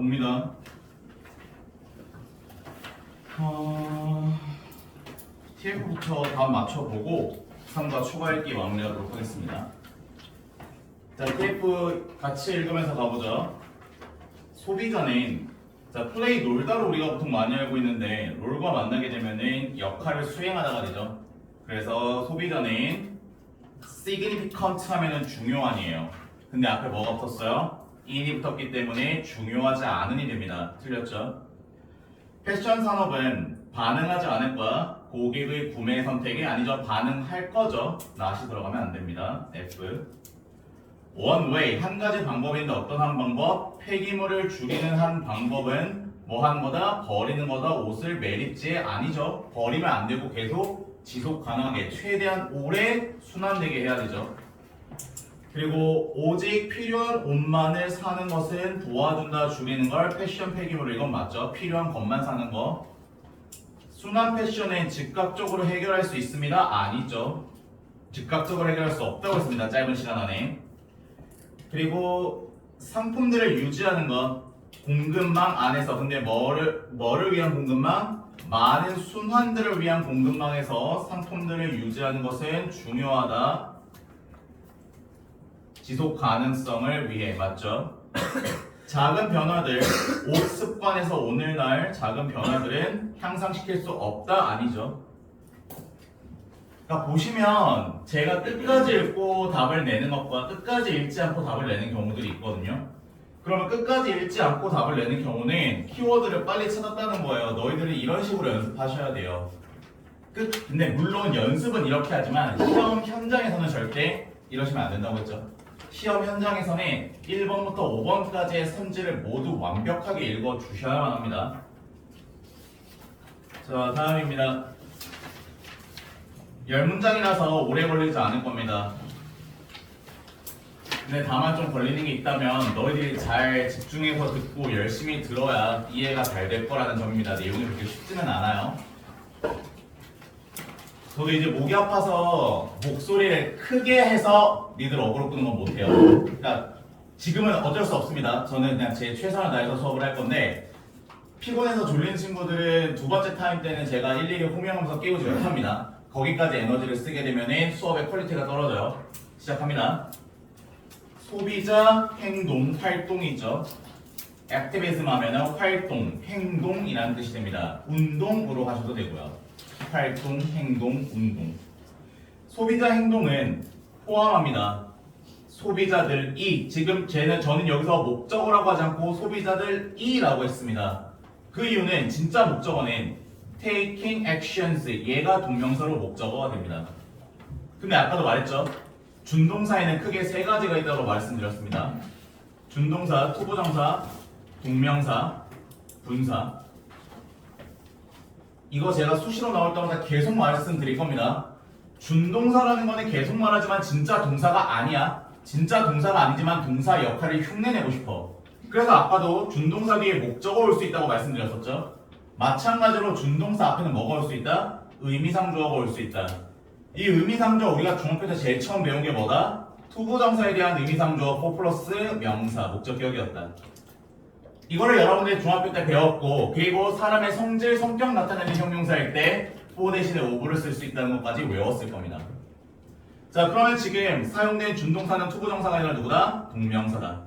봅니다. TF부터 답 맞춰보고 3과 추가 읽기 마무리하도록 하겠습니다. 자, TF 같이 읽으면서 가보죠. 소비자는 자, 플레이 놀다를 우리가 보통 많이 알고 있는데 롤과 만나게 되면은 역할을 수행하다가 되죠. 그래서 소비자는 significant 하면은 중요한이에요. 근데 앞에 뭐가 붙었어요? in이 붙었기 때문에 중요하지 않은이 됩니다. 틀렸죠? 패션 산업은 반응하지 않을 거야. 고객의 구매 선택이 아니죠. 반응할 거죠. not이 들어가면 안 됩니다. F. one way 한 가지 방법인데 어떤 한 방법? 폐기물을 줄이는 한 방법은 뭐 하는 거다? 버리는 거다. 옷을 매립지 아니죠. 버리면 안 되고 계속 지속 가능하게 최대한 오래 순환되게 해야 되죠. 그리고 오직 필요한 옷만을 사는 것은 도와준다. 줄이는 걸 패션 폐기물 이건 맞죠. 필요한 것만 사는 거. 순환 패션은 즉각적으로 해결할 수 있습니다. 아니죠. 즉각적으로 해결할 수 없다고 했습니다. 짧은 시간 안에. 그리고 상품들을 유지하는 것 공급망 안에서 근데 뭐를 위한 공급망? 많은 순환들을 위한 공급망에서 상품들을 유지하는 것은 중요하다. 지속 가능성을 위해 맞죠? 작은 변화들 옷 습관에서 오늘날 작은 변화들은 향상시킬 수 없다 아니죠? 그러니까 보시면 제가 끝까지 읽고 답을 내는 것과 끝까지 읽지 않고 답을 내는 경우들이 있거든요. 그러면 끝까지 읽지 않고 답을 내는 경우는 키워드를 빨리 찾았다는 거예요. 너희들은 이런 식으로 연습하셔야 돼요. 근데 물론 연습은 이렇게 하지만 시험 현장에서는 절대 이러시면 안 된다고 했죠. 시험 현장에서는 1번부터 5번까지의 선지를 모두 완벽하게 읽어주셔야만 합니다. 자, 다음입니다. 10문장이라서 오래 걸리지 않을 겁니다. 근데 다만 좀 걸리는 게 있다면 너희들이 잘 집중해서 듣고 열심히 들어야 이해가 잘 될 거라는 점입니다. 내용이 그렇게 쉽지는 않아요. 저도 이제 목이 아파서 목소리를 크게 해서 니들 어그로 끄는 건 못해요. 그러니까 지금은 어쩔 수 없습니다. 저는 그냥 제 최선을 다해서 수업을 할 건데 피곤해서 졸린 친구들은 두 번째 타임 때는 제가 일일이 호명하면서 깨우지 못합니다. 거기까지 에너지를 쓰게 되면 수업의 퀄리티가 떨어져요. 시작합니다. 소비자 행동 활동이죠. 액티비즘 하면은 활동, 행동이라는 뜻이 됩니다. 운동으로 하셔도 되고요. 활동, 행동, 운동. 소비자 행동은 포함합니다. 소비자들이 지금 저는 여기서 목적어라고 하지 않고 소비자들이라고 했습니다. 그 이유는 진짜 목적어는 taking actions 얘가 동명사로 목적어가 됩니다. 근데 아까도 말했죠. 준동사에는 크게 세 가지가 있다고 말씀드렸습니다. 준동사, 투부정사, 동명사, 분사. 이거 제가 수시로 나올 때마다 계속 말씀드릴 겁니다. 준동사라는 거는 계속 말하지만 진짜 동사가 아니야. 진짜 동사가 아니지만 동사 역할을 흉내내고 싶어. 그래서 아까도 준동사 뒤에 목적어 올 수 있다고 말씀드렸었죠. 마찬가지로 준동사 앞에는 뭐가 올 수 있다? 의미상주어가 올 수 있다. 이 의미상주어 우리가 중학교 때 제일 처음 배운 게 뭐다? 투부정사에 대한 의미상주어 4 플러스 명사, 목적격이었다. 이거를 여러분들이 중학교 때 배웠고 그리고 사람의 성질, 성격 나타내는 형용사일 때 4 대신에 5를 쓸 수 있다는 것까지 외웠을 겁니다. 자, 그러면 지금 사용된 준동사는 투부정사가 아니라 누구다? 동명사다.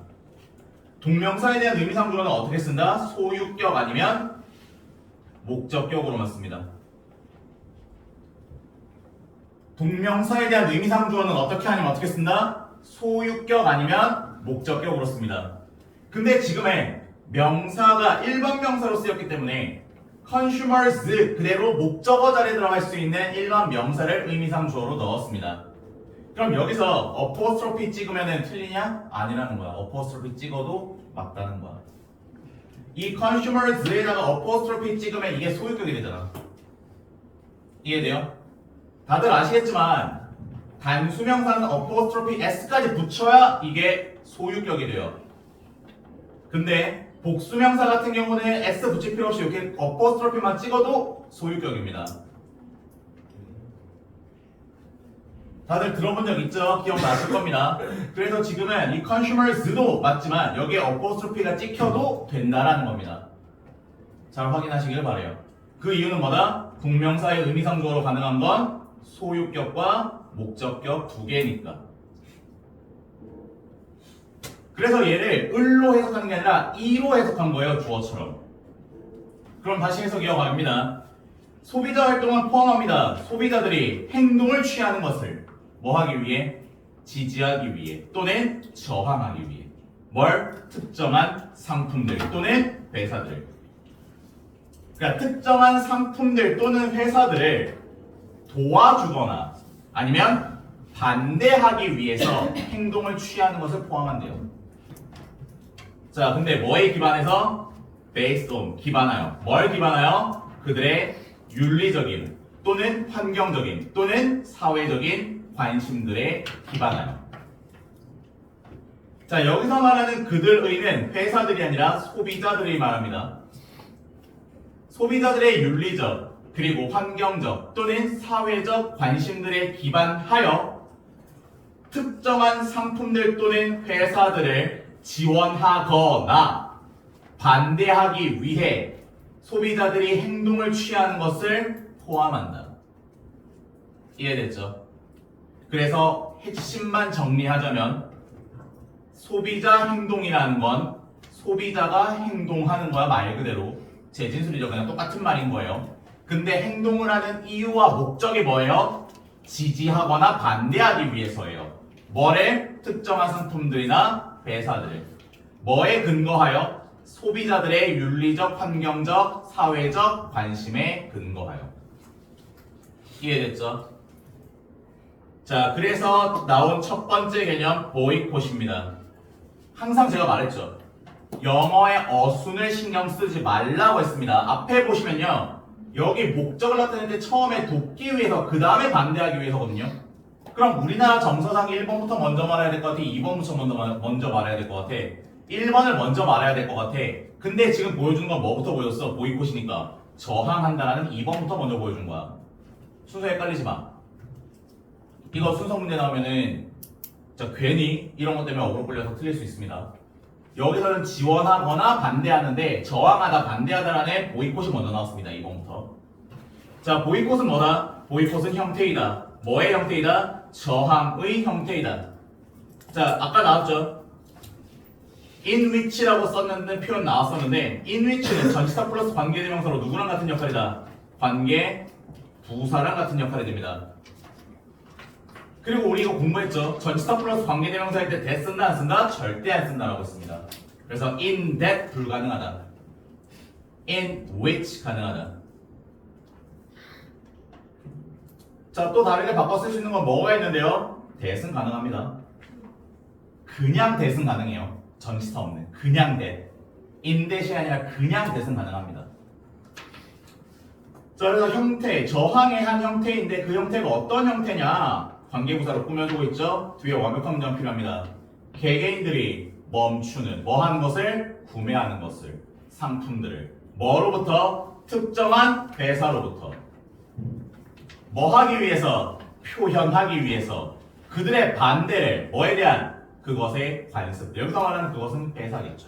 동명사에 대한 의미상주어는 어떻게 쓴다? 소유격 아니면 목적격으로만 씁니다. 동명사에 대한 의미상주어는 어떻게 아니면 어떻게 쓴다? 소유격 아니면 목적격으로 씁니다. 근데 지금의 명사가 일반 명사로 쓰였기 때문에 consumers 그대로 목적어 자리에 들어갈 수 있는 일반 명사를 의미상주어로 넣었습니다. 그럼 여기서 apostrophe 찍으면 틀리냐? 아니라는 거야. apostrophe 찍어도 맞다는 거야. 이 consumers에다가 apostrophe 찍으면 이게 소유격이 되잖아. 이해돼요? 다들 아시겠지만 단수명사는 apostrophe s까지 붙여야 이게 소유격이 돼요. 근데 복수명사 같은 경우는 s 붙일 필요 없이 이렇게 apostrophe만 찍어도 소유격입니다. 다들 들어본 적 있죠? 기억나실 겁니다. 그래서 지금은 이 consumers도 맞지만 여기에 apostrophe가 찍혀도 된다라는 겁니다. 잘 확인하시길 바래요. 그 이유는 뭐다? 국명사의 의미상조어로 가능한 건 소유격과 목적격 두 개니까. 그래서 얘를 을로 해석하는 게 아니라 이로 해석한 거예요, 주어처럼. 그럼 다시 해석 이어갑니다. 소비자 활동은 포함합니다. 소비자들이 행동을 취하는 것을 뭐 하기 위해? 지지하기 위해 또는 저항하기 위해. 뭘? 특정한 상품들 또는 회사들. 그러니까 특정한 상품들 또는 회사들을 도와주거나 아니면 반대하기 위해서 행동을 취하는 것을 포함한대요. 자, 근데 뭐에 기반해서? based on, 기반하여. 뭘 기반하여? 그들의 윤리적인 또는 환경적인 또는 사회적인 관심들에 기반하여. 자, 여기서 말하는 그들의는 회사들이 아니라 소비자들이 말합니다. 소비자들의 윤리적 그리고 환경적 또는 사회적 관심들에 기반하여 특정한 상품들 또는 회사들을 지원하거나 반대하기 위해 소비자들이 행동을 취하는 것을 포함한다. 이해됐죠? 그래서 핵심만 정리하자면 소비자 행동이라는 건 소비자가 행동하는 거야. 말 그대로 재진술이죠. 그냥 똑같은 말인 거예요. 근데 행동을 하는 이유와 목적이 뭐예요? 지지하거나 반대하기 위해서예요. 뭐를? 특정한 상품들이나 회사들. 뭐에 근거하여? 소비자들의 윤리적, 환경적, 사회적 관심에 근거하여. 이해됐죠? 자, 그래서 나온 첫 번째 개념 보이콧입니다. 항상 제가 말했죠. 영어의 어순을 신경 쓰지 말라고 했습니다. 앞에 보시면요. 여기 목적을 나타내는데 처음에 돕기 위해서 그 다음에 반대하기 위해서거든요. 그럼 우리나라 정서상 1번부터 먼저 말해야 될 것 같아? 2번부터 먼저 말해야 될 것 같아? 1번을 먼저 말해야 될 것 같아? 근데 지금 보여주는 건 뭐부터 보여줬어? 보이콧이니까 저항한다라는 2번부터 먼저 보여준 거야. 순서 헷갈리지 마. 이거 순서 문제 나오면은 진짜 괜히 이런 것 때문에 어그로 끌려서 틀릴 수 있습니다. 여기서는 지원하거나 반대하는데 저항하다 반대하다라는 보이콧이 먼저 나왔습니다. 2번부터. 자, 보이콧은 뭐다? 보이콧은 형태이다. 뭐의 형태이다? 저항의 형태이다. 자, 아까 나왔죠? in which라고 썼는데 표현 나왔었는데 in which는 전치사 플러스 관계대명사로 누구랑 같은 역할이다? 관계 부사랑 같은 역할이 됩니다. 그리고 우리 이거 공부했죠? 전치사 플러스 관계대명사일 때 that 쓴다 안 쓴다? 절대 안 쓴다라고 했습니다. 그래서 in that 불가능하다. in which 가능하다. 자, 또 다르게 바꿔 쓸 수 있는 건 뭐가 있는데요? that은 가능합니다. 그냥 that은 가능해요. 전치사 없는 그냥 that. in that이 아니라 그냥 that은 가능합니다. 자, 그래서 형태, 저항의 한 형태인데 그 형태가 어떤 형태냐? 관계부사로 꾸며주고 있죠? 뒤에 완벽한 문장 필요합니다. 개개인들이 멈추는, 뭐 하는 것을? 구매하는 것을, 상품들을. 뭐로부터? 특정한 회사로부터. 뭐 하기 위해서? 표현하기 위해서. 그들의 반대를, 뭐에 대한? 그것의 관습. 여기서 말하는 그것은 회사겠죠.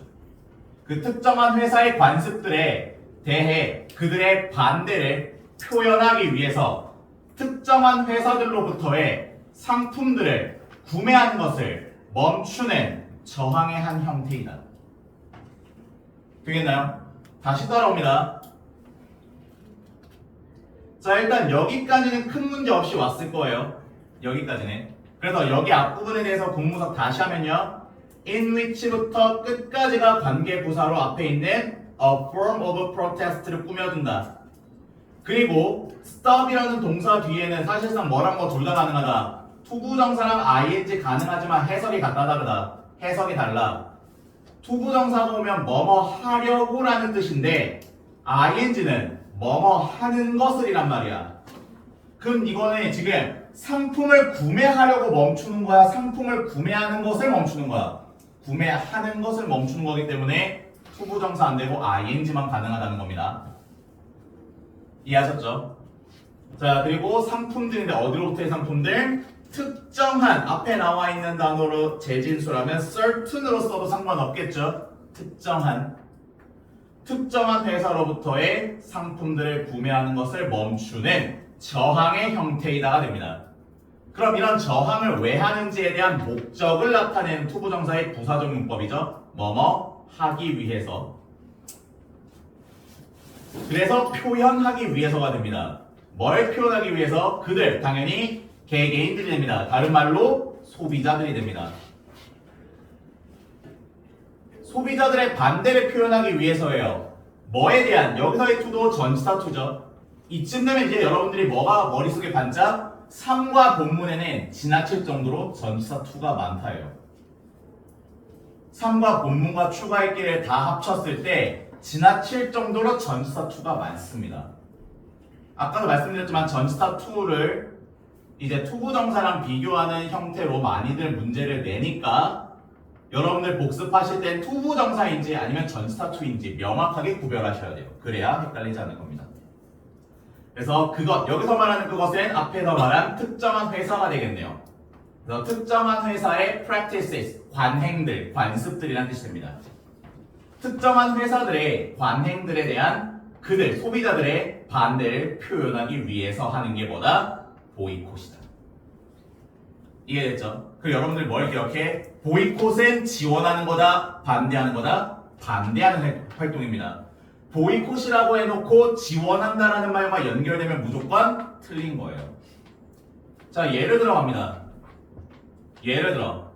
그 특정한 회사의 관습들에 대해 그들의 반대를 표현하기 위해서 특정한 회사들로부터의 상품들을 구매하는 것을 멈추는 저항의 한 형태이다. 되겠나요? 다시 따라옵니다. 자, 일단 여기까지는 큰 문제 없이 왔을 거예요. 여기까지는. 그래서 여기 앞부분에 대해서 공부석 다시 하면요. in which부터 끝까지가 관계부사로 앞에 있는 a form of protest를 꾸며준다. 그리고 stop이라는 동사 뒤에는 사실상 뭐랑 뭐 둘 다 가능하다. 투부정사랑 ing 가능하지만 해석이 같다 다르다. 해석이 달라. 투부정사가 오면 뭐뭐 하려고 라는 뜻인데 ing는 뭐뭐 하는 것을 이란 말이야. 그럼 이거는 지금 상품을 구매하려고 멈추는 거야? 상품을 구매하는 것을 멈추는 거야? 구매하는 것을 멈추는 거기 때문에 투부정사 안 되고 ing만 가능하다는 겁니다. 이해하셨죠? 자, 그리고 상품들인데 어디로부터의 상품들? 특정한 앞에 나와 있는 단어로 재진수라면 certain으로 써도 상관없겠죠. 특정한 회사로부터의 상품들을 구매하는 것을 멈추는 저항의 형태이다가 됩니다. 그럼 이런 저항을 왜 하는지에 대한 목적을 나타내는 투부정사의 부사적 문법이죠. 뭐뭐 하기 위해서. 그래서 표현하기 위해서가 됩니다. 뭘 표현하기 위해서? 그들, 당연히 개개인들이 됩니다. 다른 말로 소비자들이 됩니다. 소비자들의 반대를 표현하기 위해서예요. 뭐에 대한? 여기서의 투도 전치사 투죠. 이쯤 되면 이제 여러분들이 뭐가 머릿속에 반짝? 3과 본문에는 지나칠 정도로 전치사 투가 많다예요. 3과 본문과 추가했기를 다 합쳤을 때 지나칠 정도로 전치사 투가 많습니다. 아까도 말씀드렸지만 전치사 투를 이제 투부정사랑 비교하는 형태로 많이들 문제를 내니까 여러분들 복습하실 땐 투부정사인지 아니면 전치사 투인지 명확하게 구별하셔야 돼요. 그래야 헷갈리지 않을 겁니다. 그래서 그것, 여기서 말하는 그것은 앞에서 말한 특정한 회사가 되겠네요. 그래서 특정한 회사의 practices, 관행들, 관습들이라는 뜻이 됩니다. 특정한 회사들의 관행들에 대한 그들, 소비자들의 반대를 표현하기 위해서 하는 게 뭐다? 보이콧이다. 이해됐죠? 그리고 여러분들 뭘 기억해? 보이콧은 지원하는 거다, 반대하는 거다? 반대하는 활동입니다. 보이콧이라고 해놓고 지원한다라는 말과 연결되면 무조건 틀린 거예요. 자, 예를 들어 갑니다. 예를 들어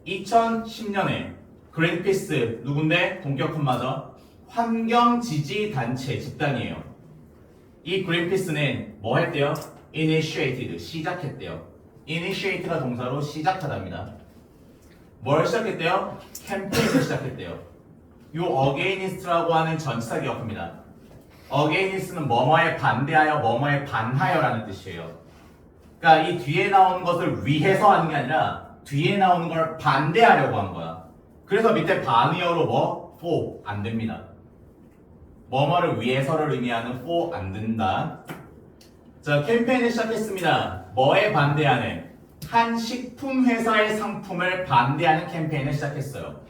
2010년에 그린피스 누군데? 동격훈마저 환경지지단체 집단이에요. 이 그린피스는 뭐 했대요? initiated, 시작했대요. initiate가 동사로 시작하답니다. 뭘 시작했대요? 캠페인을 시작했대요. 요 against라고 하는 전치사 기억합니다. against는 뭐뭐에 반대하여 뭐뭐에 반하여라는 뜻이에요. 그러니까 이 뒤에 나오는 것을 위해서 하는 게 아니라 뒤에 나오는 걸 반대하려고 한 거야. 그래서 밑에 반의어로 뭐? for 안 됩니다. 뭐뭐를 위해서를 의미하는 for 안 된다. 자, 캠페인을 시작했습니다. 뭐에 반대하는? 한 식품 회사의 상품을 반대하는 캠페인을 시작했어요.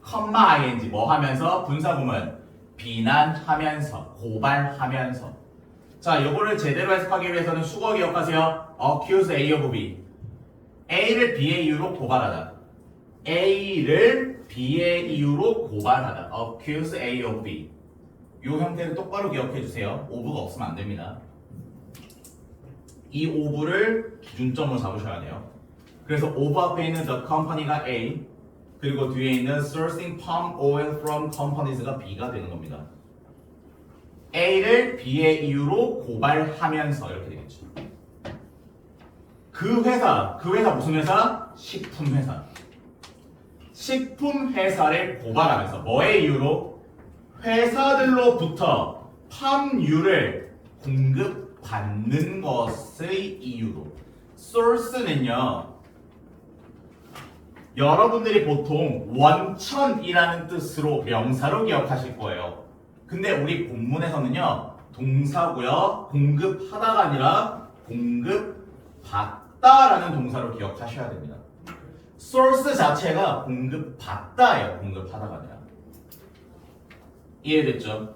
컴마 ing 뭐 하면서? 분사구문 비난하면서, 고발하면서. 자, 요거를 제대로 해석하기 위해서는 수거 기억하세요. accuse A of B. A를 B의 이유로 고발하다. A를 B의 이유로 고발하다. accuse A of B. 요 형태를 똑바로 기억해 주세요. of가 없으면 안 됩니다. 이 of를 기준점으로 잡으셔야 돼요. 그래서 of 앞에 있는 the company가 A, 그리고 뒤에 있는 sourcing palm oil from companies가 B가 되는 겁니다. A를 B의 이유로 고발하면서 이렇게 되겠죠. 그 회사 무슨 회사? 식품 회사. 식품 회사를 고발하면서 뭐의 이유로? 회사들로부터 팜유를 공급받는 것의 이유로. source는요, 여러분들이 보통 원천이라는 뜻으로 명사로 기억하실 거예요. 근데 우리 본문에서는요, 동사고요, 공급하다가 아니라 공급받다라는 동사로 기억하셔야 됩니다. source 자체가 공급받다예요. 공급하다가 아니라. 이해됐죠?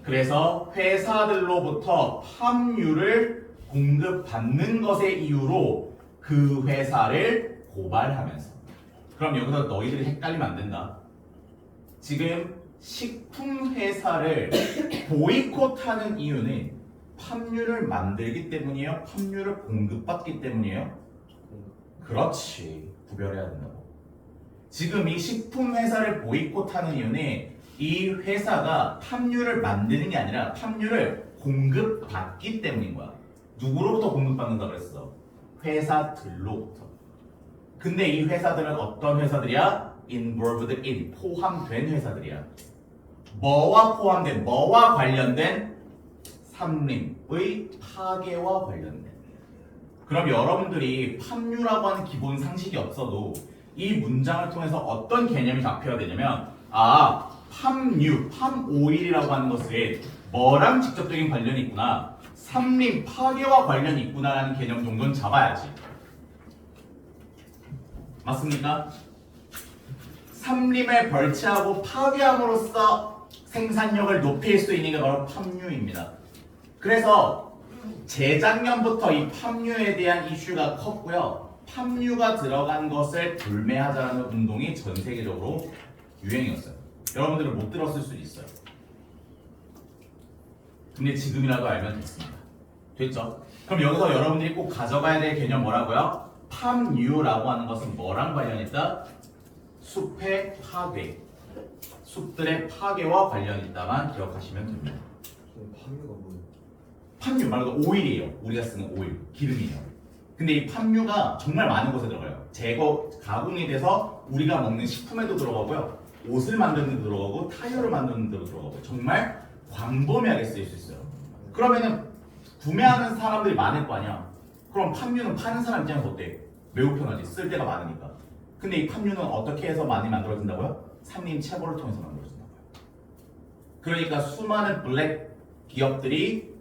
그래서 회사들로부터 팜유를 공급받는 것의 이유로 그 회사를 고발하면서. 그럼 여기서 너희들이 헷갈리면 안 된다. 지금 식품 회사를 보이콧하는 이유는 팜유를 만들기 때문이에요? 팜유를 공급받기 때문이에요? 그렇지. 구별해야 된다고. 지금 이 식품 회사를 보이콧하는 이유는 이 회사가 팜유를 만드는 게 아니라 팜유를 공급받기 때문인 거야. 누구로부터 공급받는다 그랬어? 회사들로부터. 근데 이 회사들은 어떤 회사들이야? involved in, 포함된 회사들이야. 뭐와 포함된, 뭐와 관련된? 산림의 파괴와 관련된. 그럼 여러분들이 팜유라고 하는 기본 상식이 없어도 이 문장을 통해서 어떤 개념이 잡혀야 되냐면, 팜유, 팜오일이라고 하는 것은 뭐랑 직접적인 관련이 있구나. 삼림 파괴와 관련이 있구나라는 개념 정도는 잡아야지. 맞습니까? 삼림을 벌채하고 파괴함으로써 생산력을 높일 수 있는 게 바로 팜유입니다. 그래서 재작년부터 이 팜유에 대한 이슈가 컸고요. 팜유가 들어간 것을 불매하자라는 운동이 전 세계적으로 유행이었어요. 여러분들은 못 들었을 수도 있어요. 근데 지금이라도 알면 됐습니다. 됐죠? 그럼 여기서 여러분들이 꼭 가져가야 될 개념 뭐라고요? 팜유라고 하는 것은 뭐랑 관련이 있다? 숲의 파괴, 숲들의 파괴와 관련이 있다만 기억하시면 됩니다. 파묘가 뭐예요? 팜유 말 그대로 오일이에요. 우리가 쓰는 오일, 기름이에요. 근데 이 팜유가 정말 많은 곳에 들어가요. 제거, 가공이 돼서 우리가 먹는 식품에도 들어가고요. 옷을 만드는 데 들어가고 타이어를 만드는 데도 들어가고 정말 광범위하게 쓰일 수 있어요. 그러면은 구매하는 사람들이 많을 거 아니야. 그럼 팜유는 파는 사람 입장에서 어때? 매우 편하지. 쓸 데가 많으니까. 근데 이 팜유는 어떻게 해서 많이 만들어진다고요? 삼림 채벌을 통해서 만들어진다고요. 그러니까 수많은 블랙 기업들이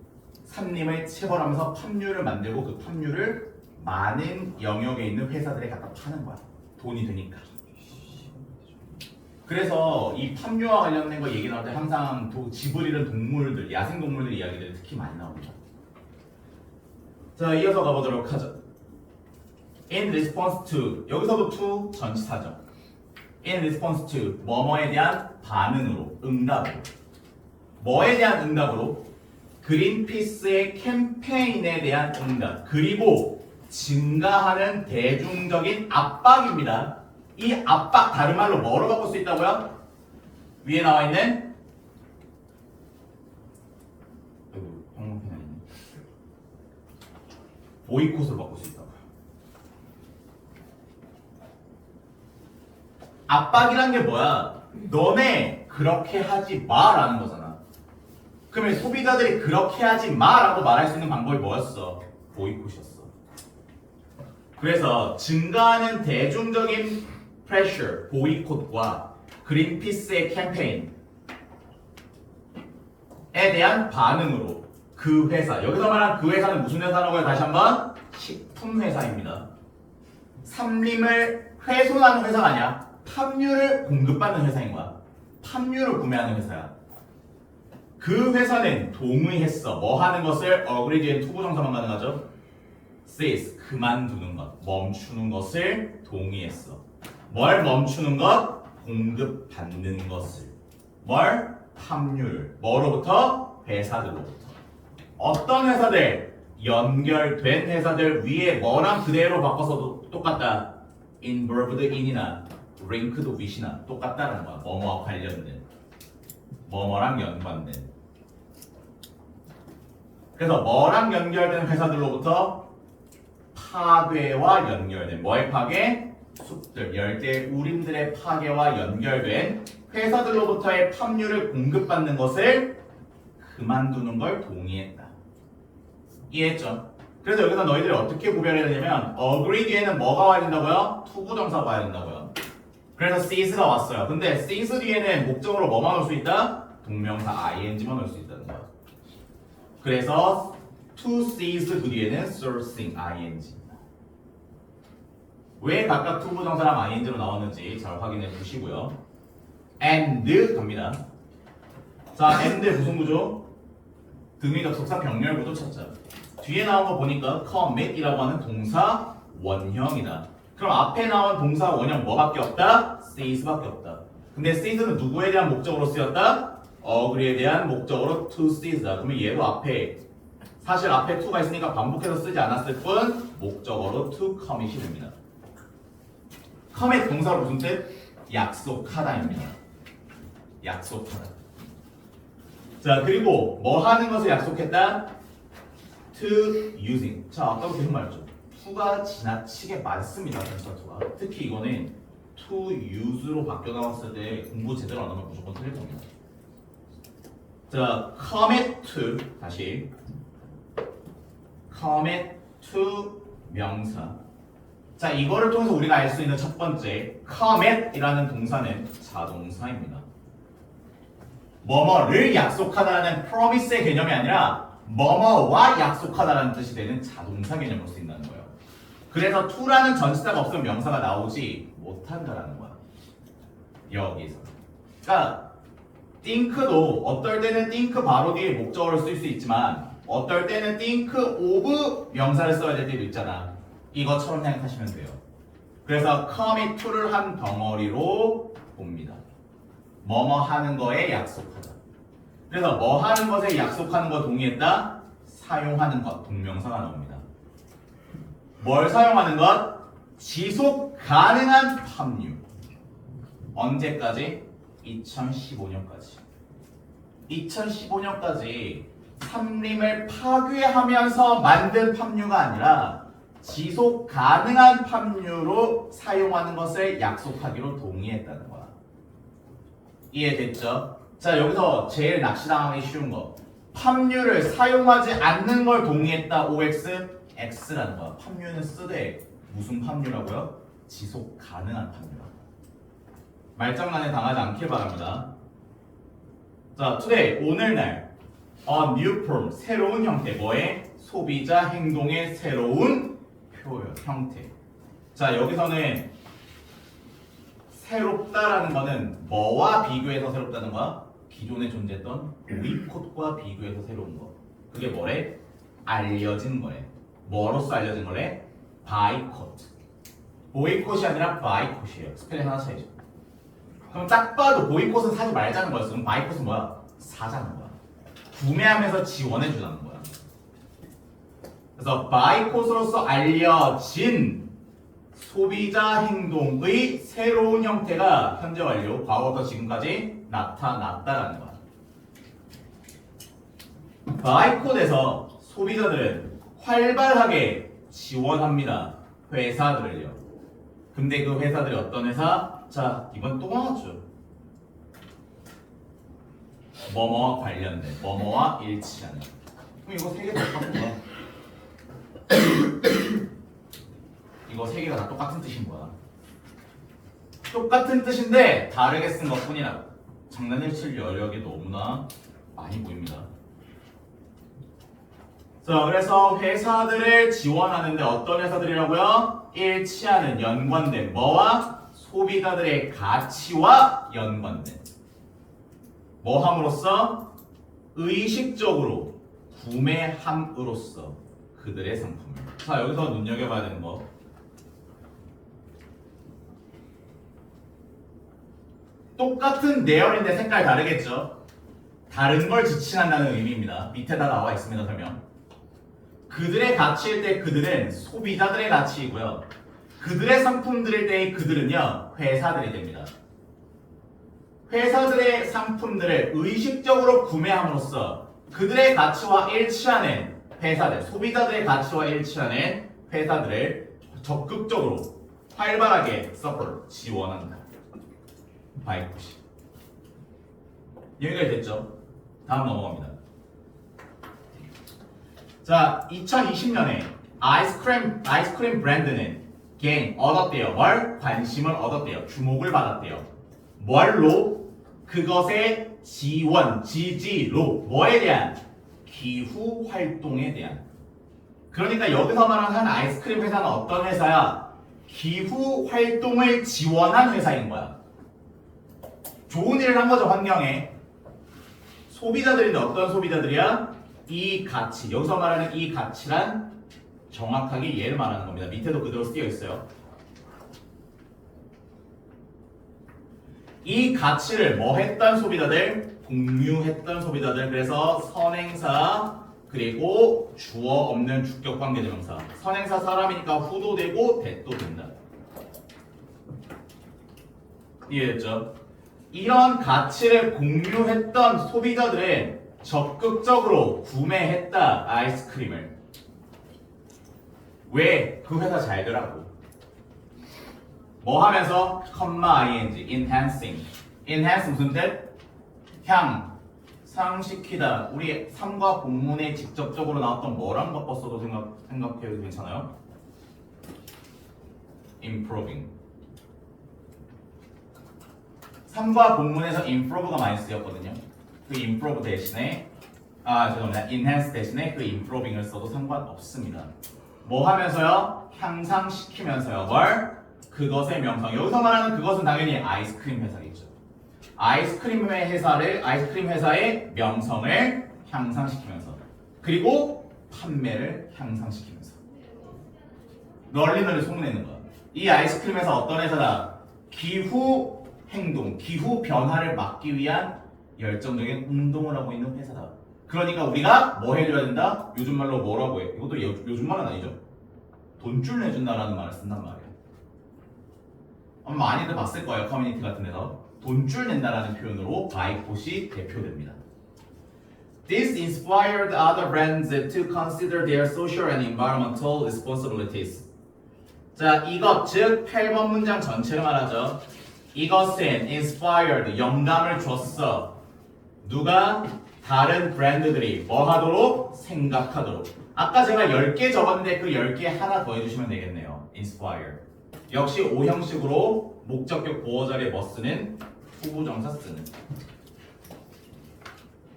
삼림을 채벌하면서 팜유를 만들고 그 팜유를 많은 영역에 있는 회사들에 갖다 파는 거야. 돈이 되니까. 그래서 이 팜유와 관련된 거 얘기 나올 때 항상 집을 잃은 동물들, 야생동물들 이야기들이 특히 많이 나옵니다. 자, 이어서 가보도록 하죠. In response to, 여기서도 to 전치사죠. In response to, 뭐뭐에 대한 반응으로, 응답으로. 뭐에 대한 응답으로? 그린피스의 캠페인에 대한 응답. 그리고 증가하는 대중적인 압박입니다. 이 압박 다른 말로 뭐로 바꿀 수 있다고요? 위에 나와 있는 보이콧으로 바꿀 수 있다고요. 압박이란 게 뭐야? 너네 그렇게 하지 마라는 거잖아. 그러면 소비자들이 그렇게 하지 마라고 말할 수 있는 방법이 뭐였어? 보이콧이었어. 그래서 증가하는 대중적인 프레셔, 보이콧과 그린피스의 캠페인에 대한 반응으로 그 회사, 여기서 말한 그 회사는 무슨 회사라고요? 다시 한번 식품 회사입니다. 삼림을 훼손하는 회사가 아니야. 팜유를 공급받는 회사인 거야. 팜유를 구매하는 회사야. 그 회사는 동의했어. 뭐 하는 것을 어그리드엔 투부정사만 가능하죠? cease, 그만두는 것, 멈추는 것을 동의했어. 뭘 멈추는 것? 공급받는 것을. 뭘? 팜유를. 뭐로부터? 회사들로부터. 어떤 회사들? 연결된 회사들. 위에 뭐랑 그대로 바꿔서도 똑같다. involved in이나 linked with이나 똑같다는 거야. 뭐뭐와 관련된, 뭐뭐랑 연관된. 그래서 뭐랑 연결된 회사들로부터 파괴와 연결된, 뭐의 파괴? 숲들, 열대 우림들의 파괴와 연결된 회사들로부터의 팜유를 공급받는 것을 그만두는 걸 동의했다. 이해했죠? 그래서 여기서 너희들이 어떻게 구별해야 되냐면 agree 뒤에는 뭐가 와야 된다고요? 투부정사가 와야 된다고요. 그래서 cease가 왔어요. 근데 cease 뒤에는 목적으로 뭐만 올 수 있다? 동명사 ing만 올 수 있다는 거야. 그래서 to cease 그 뒤에는 sourcing ing. 왜 각각 투부정사랑 ing로 나왔는지 잘 확인해 주시고요. and 갑니다. 자, and 무슨 구조? 등위 접속사 병렬 구조 찾자. 뒤에 나온 거 보니까 commit이라고 하는 동사 원형이다. 그럼 앞에 나온 동사 원형 뭐밖에 없다? seize밖에 없다. 근데 seize는 누구에 대한 목적으로 쓰였다? agree에 대한 목적으로 to seize다. 그러면 얘도 앞에, 사실 앞에 to가 있으니까 반복해서 쓰지 않았을 뿐 목적어로 to commit이 됩니다. commit 동사로 무슨 뜻? 약속하다입니다. 약속하다. 자, 그리고 뭐 하는 것을 약속했다? to using. 자, 아까도 계속 말했죠. to가 지나치게 많습니다. 동사 to가. 특히 이거는 to use로 바뀌어 나왔을 때 공부 제대로 안 하면 무조건 틀릴 겁니다. 자, commit to, 다시 commit to 명사. 자, 이거를 통해서 우리가 알 수 있는 첫 번째 commit이라는 동사는 자동사입니다. 뭐뭐를 약속하다는 promise의 개념이 아니라 뭐뭐와 약속하다라는 뜻이 되는 자동사 개념을 쓰인다는 거예요. 그래서 to라는 전치사가 없으면 명사가 나오지 못한다라는 거야. 여기서. 그러니까 think도 어떨 때는 think 바로 뒤에 목적어를 쓸 수 있지만 어떨 때는 think of 명사를 써야 될 때도 있잖아. 이것처럼 생각하시면 돼요. 그래서 commit to를 한 덩어리로 봅니다. 뭐뭐 하는 거에 약속하다. 그래서 뭐 하는 것에 약속하는 거 동의했다? 사용하는 것, 동명사가 나옵니다. 뭘 사용하는 것? 지속 가능한 팜유. 언제까지? 2015년까지. 2015년까지 산림을 파괴하면서 만든 팜유가 아니라 지속 가능한 팜유로 사용하는 것을 약속하기로 동의했다는 거야. 이해됐죠? 자, 여기서 제일 낚시당하기 쉬운 거. 팜유를 사용하지 않는 걸 동의했다. OX, X라는 거야. 팜유는 쓰되 무슨 팜유라고요? 지속 가능한 팜유라고. 말장난에 당하지 않길 바랍니다. 자, today, 오늘날 a new form, 새로운 형태. 뭐의? 소비자 행동의 새로운 표현, 형태. 자, 여기서는 새롭다라는 거는 뭐와 비교해서 새롭다는 거야? 기존에 존재했던 보이콧과 비교해서 새로운 거. 그게 뭐래? 알려진 거래. 뭐로써 알려진 거래? 바이콧. 보이콧이 아니라 바이콧이에요. 스펠링 하나 차이죠. 그럼 딱 봐도 보이콧은 사지 말자는 거였어. 그럼 바이콧은 뭐야? 사자는 거야. 구매하면서 지원해 주자는 거야. 그래서 바이콧으로서 알려진 소비자 행동의 새로운 형태가 현재 완료, 과거부터 지금까지 나타났다라는 거야. 바이콧에서 소비자들은 활발하게 지원합니다. 회사들을요. 근데 그 회사들이 어떤 회사? 자, 이번 또 나왔죠. 뭐뭐와 관련된, 뭐뭐와 일치하는. 그럼 이거 세 개 다 똑같은 거야. 이거 세 개가 다 똑같은 뜻인 거야. 똑같은 뜻인데 다르게 쓴 것뿐이라고. 장난을 칠 여력이 너무나 많이 보입니다. 자, 그래서 회사들을 지원하는데 어떤 회사들이라고요? 일치하는, 연관된 뭐와? 소비자들의 가치와 연관된. 뭐 함으로써? 의식적으로 구매함으로써 그들의 상품을. 자, 여기서 눈여겨봐야 되는 거. 똑같은 내열인데 색깔 다르겠죠? 다른 걸 지칭한다는 의미입니다. 밑에다 나와 있습니다. 설명. 그들의 가치일 때 그들은 소비자들의 가치이고요. 그들의 상품들일 때의 그들은요, 회사들이 됩니다. 회사들의 상품들을 의식적으로 구매함으로써 그들의 가치와 일치하는 회사들, 소비자들의 가치와 일치하는 회사들을 적극적으로 활발하게 support, 지원한다. 바이콧이. 여기까지 됐죠? 다음 넘어갑니다. 자, 2020년에 아이스크림 브랜드는 얻었대요. 뭘? 관심을 얻었대요. 주목을 받았대요. 뭘로? 그것의 지원, 지지로. 뭐에 대한? 기후 활동에 대한. 그러니까 여기서 말하는 한 아이스크림 회사는 어떤 회사야? 기후 활동을 지원한 회사인 거야. 좋은 일을 한 거죠, 환경에. 소비자들인데 어떤 소비자들이야? 이 가치, 여기서 말하는 이 가치란 정확하게 얘를 말하는 겁니다. 밑에도 그대로 쓰여 있어요. 이 가치를 뭐 했던 소비자들? 공유했던 소비자들. 그래서 선행사 그리고 주어 없는 주격 관계대명사. 선행사 사람이니까 후도 되고 대도 된다. 이해됐죠? 이런 가치를 공유했던 소비자들은 적극적으로 구매했다. 아이스크림을. 왜? 그 회사 잘 되라고. 뭐 하면서? ing, enhancing. enhance 무슨 뜻? 향상시키다. 우리 3과 본문에 직접적으로 나왔던 뭐랑 바꿨어도 생각해도 괜찮아요? improving. 3과 본문에서 improve가 많이 쓰였거든요. 그 improve 대신에 죄송합니다. enhance 대신에 그 improving을 써도 상관없습니다. 뭐 하면서요? 향상시키면서요. 뭘? 그것의 명성. 여기서 말하는 그것은 당연히 아이스크림 회사겠죠. 아이스크림 회사의 명성을 향상시키면서, 그리고 판매를 향상시키면서 널리 소문내는 거야. 이 아이스크림 회사 어떤 회사다? 기후 행동, 기후 변화를 막기 위한 열정적인 운동을 하고 있는 회사다. 그러니까 우리가 뭐 해줘야 된다? 요즘 말로 뭐라고 해? 이것도 요즘 말은 아니죠. 돈줄 내준다라는 말을 쓴단 말이에요. 아마 많이들 봤을 거예요. 커뮤니티 같은 데서 돈줄 낸다라는 표현으로 바이콧이 대표됩니다. This inspired other brands to consider their social and environmental responsibilities. 자, 이것 즉 8번 문장 전체를 말하죠. 이것은 inspired 영감을 줬어. 누가? 다른 브랜드들이 뭐 하도록? 생각하도록. 아까 제가 10개 적었는데 그 10개 하나 더 해주시면 되겠네요. inspire. 역시 O형식으로 목적격 보어 자리에 뭐 쓰는? 후보정사 쓰는.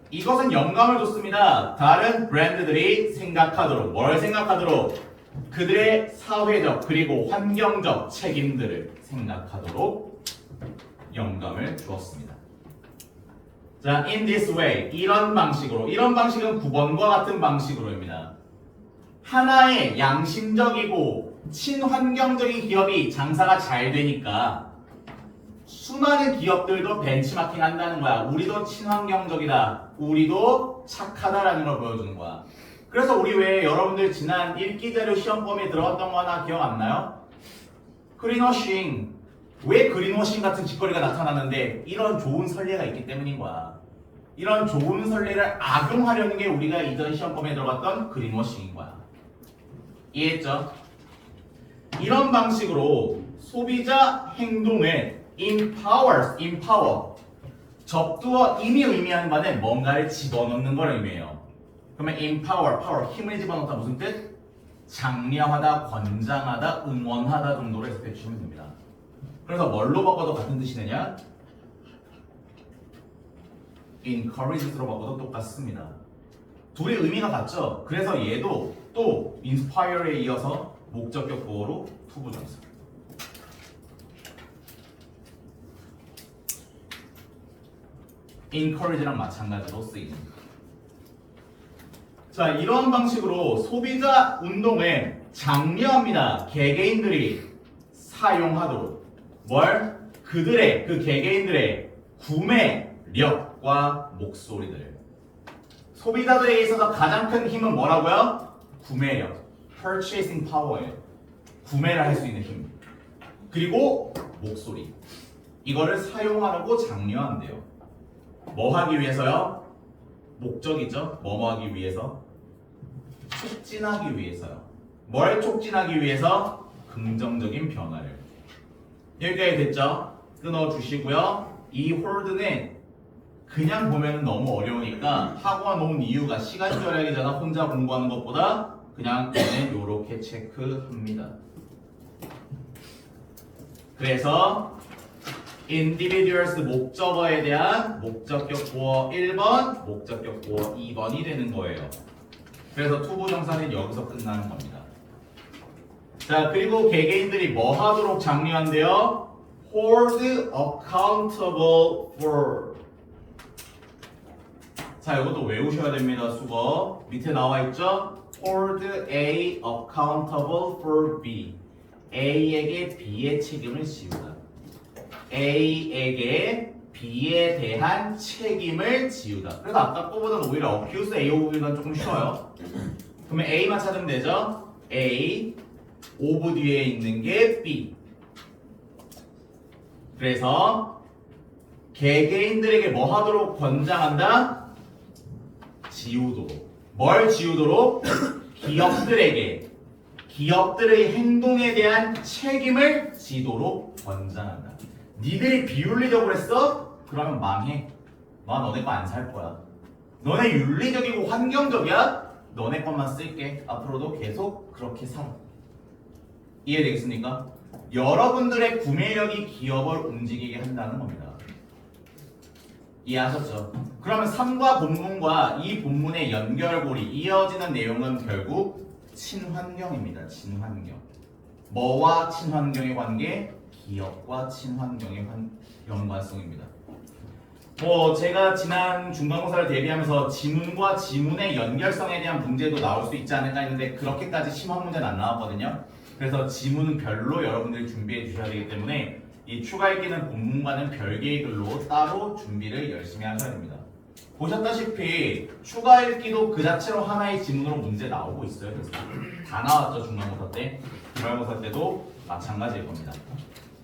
이것은 영감을 줬습니다. 다른 브랜드들이 생각하도록. 뭘 생각하도록? 그들의 사회적 그리고 환경적 책임들을 생각하도록 영감을 주었습니다. 자, in this way, 이런 방식으로. 이런 방식은 9번과 같은 방식으로입니다. 하나의 양심적이고 친환경적인 기업이 장사가 잘 되니까 수많은 기업들도 벤치마킹 한다는 거야. 우리도 친환경적이다. 우리도 착하다라는 걸 보여주는 거야. 그래서 우리 왜 여러분들 지난 일기자료 시험 범위에 들어갔던 거 하나 기억 안 나요? 그린워싱. 왜 그린워싱 같은 짓거리가 나타나는데 이런 좋은 선례가 있기 때문인 거야. 이런 좋은 선례를 악용하려는 게 우리가 이전 시험 범위에 들어갔던 그린워싱인 거야. 이해했죠? 이런 방식으로 소비자 행동을 empower 접두어 이미 의미하는 바는 뭔가를 집어넣는 걸 의미해요. 그러면 empower, 힘을 집어넣다 무슨 뜻? 장려하다, 권장하다, 응원하다 정도로 해석해 주시면 됩니다. 그래서 뭘로 바꿔도 같은 뜻이 되냐? encourage로 바꿔도 똑같습니다. 둘이 의미가 같죠? 그래서 얘도 또 inspire에 이어서 목적격 보어로 투부정사. encourage랑 마찬가지로 쓰이는. 자, 이런 방식으로 소비자 운동을 장려합니다. 개개인들이 사용하도록. 뭘? 그들의, 그 개개인들의 구매력과 목소리들. 소비자들에게 있어서 가장 큰 힘은 뭐라고요? 구매력. purchasing power예요. 구매를 할 수 있는 힘. 그리고 목소리. 이거를 사용하라고 장려한대요. 뭐 하기 위해서요? 목적이죠. 뭐 하기 위해서? 촉진하기 위해서요. 뭘 촉진하기 위해서? 긍정적인 변화를. 여기까지 됐죠? 끊어주시고요. 이 홀드는 그냥 보면 너무 어려우니까 하고 놓은 이유가 시간 절약이잖아. 혼자 공부하는 것보다 그냥 얘는 요렇게 체크합니다. 그래서 individuals 목적어에 대한 목적격 보어 1번, 목적격 보어 2번이 되는 거예요. 그래서 투부정사는 여기서 끝나는 겁니다. 자, 그리고 개개인들이 뭐 하도록 장려한대요? hold accountable for. 자, 이것도 외우셔야 됩니다. 수거 밑에 나와 있죠? hold A accountable for B. A에게 B의 책임을 지우다. A에게 B에 대한 책임을 지우다. 그래서 아까 거보다는 오히려 accuse A of B가 조금 쉬워요. 그러면 A만 찾으면 되죠? A, of 뒤에 있는 게 B. 그래서 개개인들에게 뭐 하도록 권장한다? 지우도록. 뭘 지우도록? 기업들의 행동에 대한 책임을 지도록 권장한다. 니들이 비윤리적으로 했어? 그러면 망해. 나 너네 거 안 살 거야. 너네 윤리적이고 환경적이야? 너네 것만 쓸게. 앞으로도 계속 그렇게 살아. 이해되겠습니까? 여러분들의 구매력이 기업을 움직이게 한다는 겁니다. 이해하셨죠? 그러면 3과 본문과 이 본문의 연결고리 이어지는 내용은 결국 친환경입니다. 친환경. 뭐와 친환경의 관계? 기업과 친환경의 연관성입니다. 제가 지난 중간고사를 대비하면서 지문과 지문의 연결성에 대한 문제도 나올 수 있지 않을까 했는데 그렇게까지 심한 문제는 안 나왔거든요. 그래서 지문은 별로 여러분들이 준비해 주셔야 되기 때문에 이 추가 읽기는 본문과는 별개의 글로 따로 준비를 열심히 하셔야 됩니다. 보셨다시피 추가 읽기도 그 자체로 하나의 지문으로 문제 나오고 있어요. 그래서 다 나왔죠. 중간고사 때, 기말고사 때도 마찬가지일 겁니다.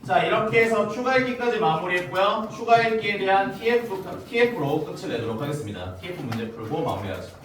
자, 이렇게 해서 추가 읽기까지 마무리했고요. 추가 읽기에 대한 TF로 끝을 내도록 하겠습니다. TF 문제 풀고 마무리하죠.